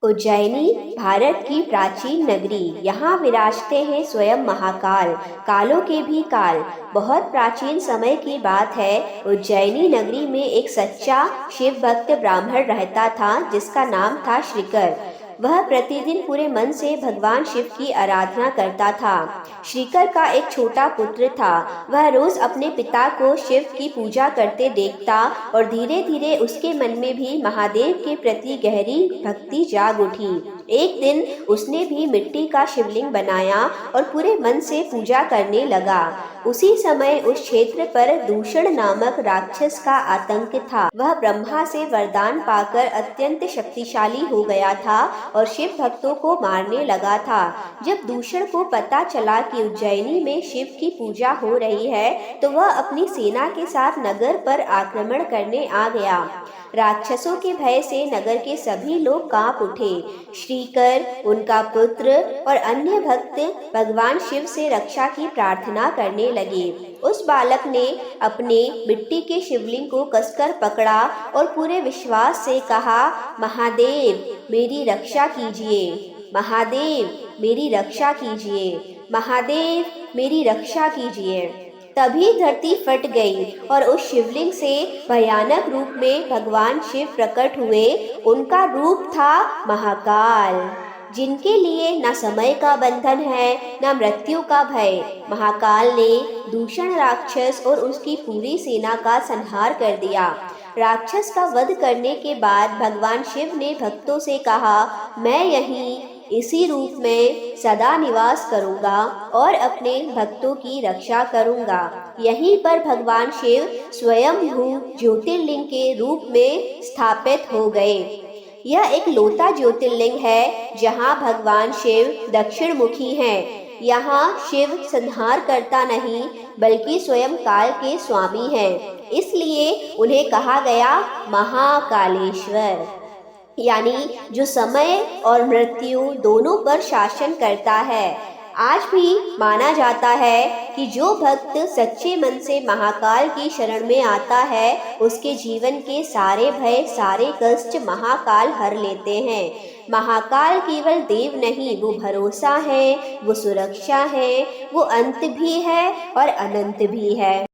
उज्जैनी भारत की प्राचीन नगरी। यहाँ विराजते हैं स्वयं महाकाल, कालों के भी काल। बहुत प्राचीन समय की बात है। उज्जैनी नगरी में एक सच्चा शिव भक्त ब्राह्मण रहता था जिसका नाम था श्रीकर। वह प्रतिदिन पूरे मन से भगवान शिव की आराधना करता था। श्रीकर का एक छोटा पुत्र था। वह रोज अपने पिता को शिव की पूजा करते देखता और धीरे धीरे उसके मन में भी महादेव के प्रति गहरी भक्ति जाग उठी। एक दिन उसने भी मिट्टी का शिवलिंग बनाया और पूरे मन से पूजा करने लगा। उसी समय उस क्षेत्र पर दूषण नामक राक्षस का आतंक था। वह ब्रह्मा से वरदान पाकर अत्यंत शक्तिशाली हो गया था और शिव भक्तों को मारने लगा था। जब दूषण को पता चला कि उज्जैनी में शिव की पूजा हो रही है तो वह अपनी सेना के साथ नगर पर आक्रमण करने आ गया। राक्षसों के भय से नगर के सभी लोग कांप उठे। श्रीकर, उनका पुत्र और अन्य भक्त भगवान शिव से रक्षा की प्रार्थना करने लगे। उस बालक ने अपने मिट्टी के शिवलिंग को कसकर पकड़ा और पूरे विश्वास से कहा, महादेव मेरी रक्षा कीजिए, महादेव मेरी रक्षा कीजिए, महादेव मेरी रक्षा कीजिए। तभी धरती फट गई और उस शिवलिंग से भयानक रूप में भगवान शिव प्रकट हुए। उनका रूप था महाकाल, जिनके लिए न समय का बंधन है न मृत्यु का भय। महाकाल ने दूषण राक्षस और उसकी पूरी सेना का संहार कर दिया। राक्षस का वध करने के बाद भगवान शिव ने भक्तों से कहा, मैं यहीं इसी रूप में सदा निवास करूंगा और अपने भक्तों की रक्षा करूंगा। यहीं पर भगवान शिव स्वयंभू ज्योतिर्लिंग के रूप में स्थापित हो गए। यह एक लोता ज्योतिर्लिंग है जहां भगवान शिव दक्षिण मुखी हैं। यहाँ शिव संहार करता नहीं बल्कि स्वयं काल के स्वामी हैं, इसलिए उन्हें कहा गया महाकालेश्वर, यानी जो समय और मृत्यु दोनों पर शासन करता है। आज भी माना जाता है कि जो भक्त सच्चे मन से महाकाल की शरण में आता है उसके जीवन के सारे भय, सारे कष्ट महाकाल हर लेते हैं। महाकाल केवल देव नहीं, वो भरोसा है, वो सुरक्षा है, वो अंत भी है और अनंत भी है।